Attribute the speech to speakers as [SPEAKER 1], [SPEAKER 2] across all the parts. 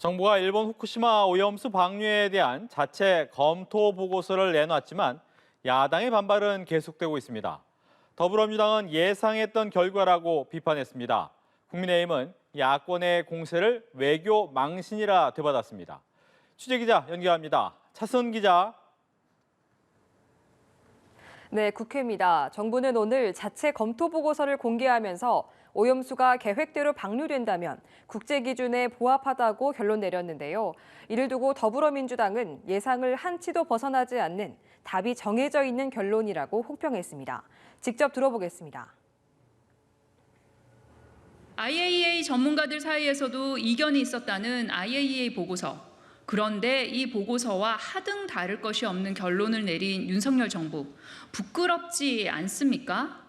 [SPEAKER 1] 정부가 일본 후쿠시마 오염수 방류에 대한 자체 검토 보고서를 내놨지만 야당의 반발은 계속되고 있습니다. 더불어민주당은 예상했던 결과라고 비판했습니다. 국민의힘은 야권의 공세를 외교 망신이라 되받았습니다. 취재기자 연결합니다. 차승은 기자.
[SPEAKER 2] 네, 국회입니다. 정부는 오늘 자체 검토 보고서를 공개하면서 오염수가 계획대로 방류된다면 국제 기준에 부합하다고 결론 내렸는데요. 이를 두고 더불어민주당은 예상을 한치도 벗어나지 않는 답이 정해져 있는 결론이라고 혹평했습니다. 직접 들어보겠습니다.
[SPEAKER 3] IAEA 전문가들 사이에서도 이견이 있었다는 IAEA 보고서. 그런데 이 보고서와 하등 다를 것이 없는 결론을 내린 윤석열 정부. 부끄럽지 않습니까?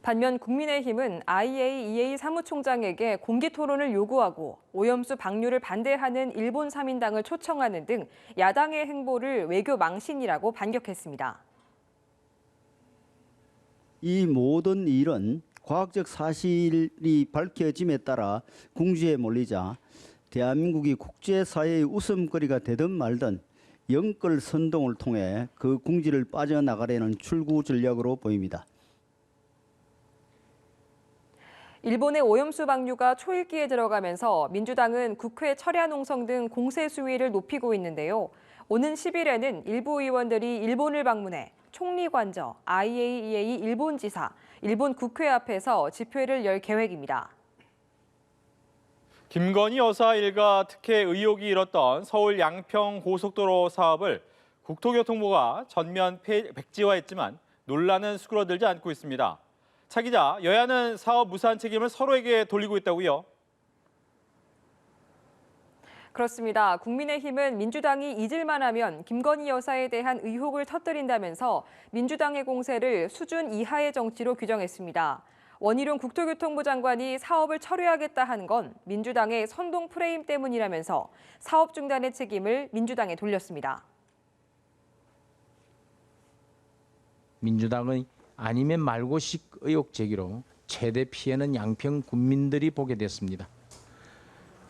[SPEAKER 2] 반면 국민의힘은 IAEA 사무총장에게 공개 토론을 요구하고 오염수 방류를 반대하는 일본 3인당을 초청하는 등 야당의 행보를 외교 망신이라고 반격했습니다.
[SPEAKER 4] 이 모든 일은 과학적 사실이 밝혀짐에 따라 궁지에 몰리자 대한민국이 국제사회의 웃음거리가 되든 말든 영끌 선동을 통해 그 궁지를 빠져나가려는 출구 전략으로 보입니다.
[SPEAKER 2] 일본의 오염수 방류가 초읽기에 들어가면서 민주당은 국회 철야 농성 등 공세 수위를 높이고 있는데요. 오는 10일에는 일부 의원들이 일본을 방문해 총리 관저, IAEA 일본 지사, 일본 국회 앞에서 집회를 열 계획입니다.
[SPEAKER 1] 김건희 여사 일가 특혜 의혹이 일었던 서울 양평 고속도로 사업을 국토교통부가 전면 백지화했지만 논란은 수그러들지 않고 있습니다. 차 기자, 여야는 사업 무산 책임을 서로에게 돌리고 있다고요?
[SPEAKER 2] 그렇습니다. 국민의힘은 민주당이 잊을만 하면 김건희 여사에 대한 의혹을 터뜨린다면서 민주당의 공세를 수준 이하의 정치로 규정했습니다. 원희룡 국토교통부 장관이 사업을 철회하겠다 한 건 민주당의 선동 프레임 때문이라면서 사업 중단의 책임을 민주당에 돌렸습니다.
[SPEAKER 5] 민주당의 아니면 말고식 의혹 제기로 최대 피해는 양평 군민들이 보게 됐습니다.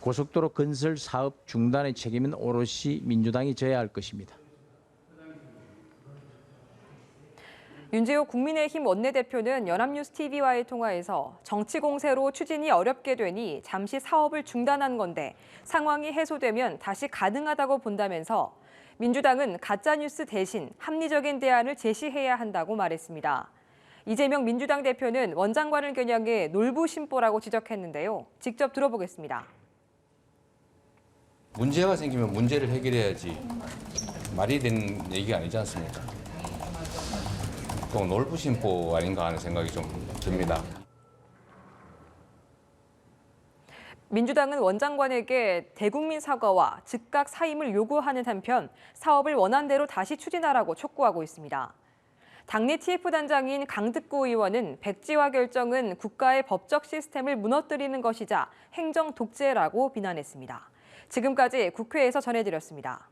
[SPEAKER 5] 고속도로 건설 사업 중단의 책임은 오롯이 민주당이 져야 할 것입니다.
[SPEAKER 2] 윤재욱 국민의힘 원내대표는 연합뉴스TV와의 통화에서 정치 공세로 추진이 어렵게 되니 잠시 사업을 중단한 건데 상황이 해소되면 다시 가능하다고 본다면서 민주당은 가짜뉴스 대신 합리적인 대안을 제시해야 한다고 말했습니다. 이재명 민주당 대표는 원장관을 겨냥해 놀부심보라고 지적했는데요. 직접 들어보겠습니다.
[SPEAKER 6] 문제가 생기면 문제를 해결해야지 말이 되는 얘기가 아니지 않습니까? 또 놀부심보 아닌가 하는 생각이 좀 듭니다.
[SPEAKER 2] 민주당은 원장관에게 대국민 사과와 즉각 사임을 요구하는 한편 사업을 원안대로 다시 추진하라고 촉구하고 있습니다. 당내 TF단장인 강득구 의원은 백지화 결정은 국가의 법적 시스템을 무너뜨리는 것이자 행정 독재라고 비난했습니다. 지금까지 국회에서 전해드렸습니다.